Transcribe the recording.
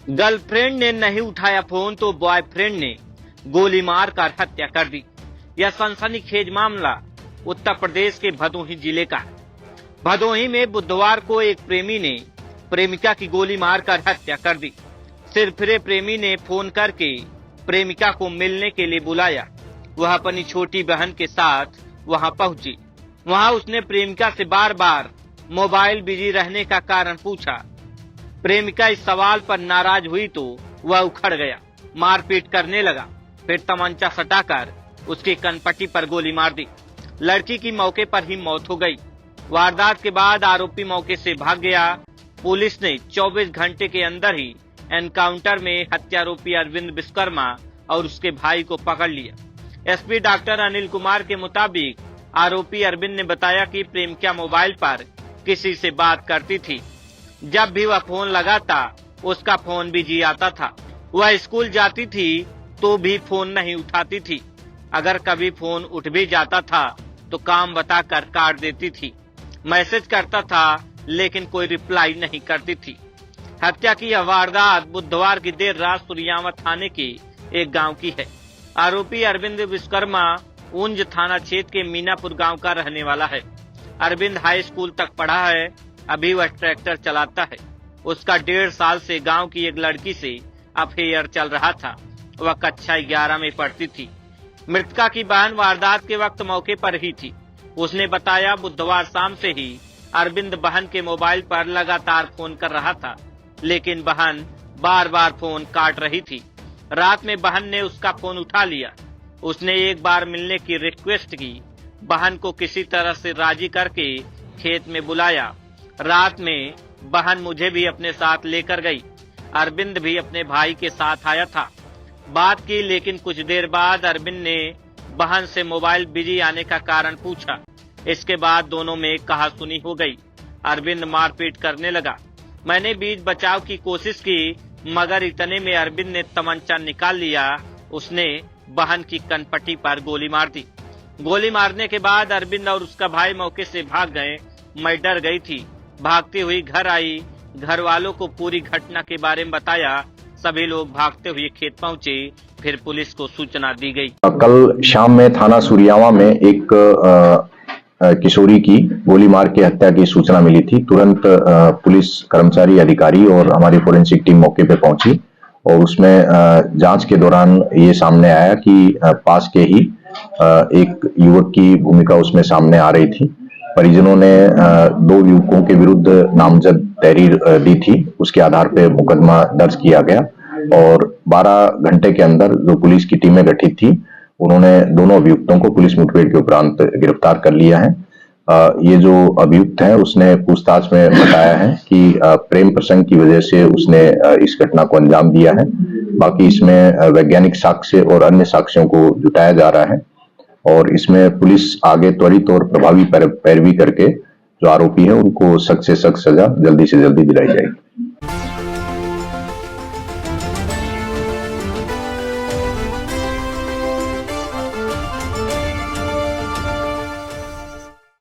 Girlfriend ने नहीं उठाया फोन तो बॉयफ्रेंड ने गोली मारकर हत्या कर दी। यह सनसनीखेज मामला उत्तर प्रदेश के भदोही जिले का है। भदोही में बुधवार को एक प्रेमी ने प्रेमिका की गोली मारकर हत्या कर दी। सिरफिरे प्रेमी ने फोन करके प्रेमिका को मिलने के लिए बुलाया। वह अपनी छोटी बहन के साथ वहां पहुंची। वहां उसने प्रेमिका से बार बार मोबाइल बिजी रहने का कारण पूछा। प्रेमिका इस सवाल पर नाराज हुई तो वह उखड़ गया, मारपीट करने लगा। फिर तमंचा सटाकर उसकी कनपट्टी पर गोली मार दी। लड़की की मौके पर ही मौत हो गई। वारदात के बाद आरोपी मौके से भाग गया। पुलिस ने 24 घंटे के अंदर ही एनकाउंटर में हत्यारोपी अरविंद विश्वकर्मा और उसके भाई को पकड़ लिया। एसपी डॉक्टर अनिल कुमार के मुताबिक आरोपी अरविंद ने बताया कि प्रेमिका मोबाइल पर किसी से बात करती थी। जब भी वह फोन लगाता उसका फोन बिजी आता था। वह स्कूल जाती थी तो भी फोन नहीं उठाती थी। अगर कभी फोन उठ भी जाता था तो काम बताकर काट देती थी। मैसेज करता था लेकिन कोई रिप्लाई नहीं करती थी। हत्या की यह वारदात बुधवार की देर रात सुरियावा थाने के एक गांव की है। आरोपी अरविंद विश्वकर्मा ऊंज थाना क्षेत्र के मीनापुर गांव का रहने वाला है। अरविंद हाई स्कूल तक पढ़ा है। अभी वह ट्रैक्टर चलाता है। उसका 1.5 साल से गांव की एक लड़की से अफेयर चल रहा था। वह कक्षा 11 में पढ़ती थी। मृतका की बहन वारदात के वक्त मौके पर ही थी। उसने बताया बुधवार शाम से ही अरविंद बहन के मोबाइल पर लगातार फोन कर रहा था, लेकिन बहन बार बार फोन काट रही थी। रात में बहन ने उसका फोन उठा लिया। उसने एक बार मिलने की रिक्वेस्ट की। बहन को किसी तरह से राजी करके खेत में बुलाया। रात में बहन मुझे भी अपने साथ लेकर गई। अरविंद भी अपने भाई के साथ आया था। बात की, लेकिन कुछ देर बाद अरविंद ने बहन से मोबाइल बिजी आने का कारण पूछा। इसके बाद दोनों में कहासुनी हो गई। अरविंद मारपीट करने लगा। मैंने बीच बचाव की कोशिश की, मगर इतने में अरविंद ने तमंचा निकाल लिया। उसने बहन की कनपट्टी पर गोली मार दी। गोली मारने के बाद अरविंद और उसका भाई मौके से भाग गए। मैं डर गई थी। भागती हुई घर आई। घर वालों को पूरी घटना के बारे में बताया। सभी लोग भागते हुए खेत पहुंचे। फिर पुलिस को सूचना दी गई। कल शाम में थाना सुरियावा में एक किशोरी की गोली मार के हत्या की सूचना मिली थी। तुरंत पुलिस कर्मचारी, अधिकारी और हमारी फोरेंसिक टीम मौके पे पहुंची और उसमें जांच के दौरान ये सामने आया कि पास के ही एक युवक की भूमिका उसमें सामने आ रही थी। परिजनों ने 2 युवकों के विरुद्ध नामजद तहरीर दी थी। उसके आधार पर मुकदमा दर्ज किया गया और 12 घंटे के अंदर जो पुलिस की टीमें गठित थी उन्होंने दोनों अभियुक्तों को पुलिस मुठभेड़ के उपरांत गिरफ्तार कर लिया है। ये जो अभियुक्त है उसने पूछताछ में बताया है कि प्रेम प्रसंग की वजह से उसने इस घटना को अंजाम दिया है। बाकी इसमें वैज्ञानिक साक्ष्य और अन्य साक्ष्यों को जुटाया जा रहा है और इसमें पुलिस आगे त्वरित और प्रभावी पैरवी करके जो आरोपी है उनको सख्त से सख्त सजा जल्दी से जल्दी दिलाई जाएगी।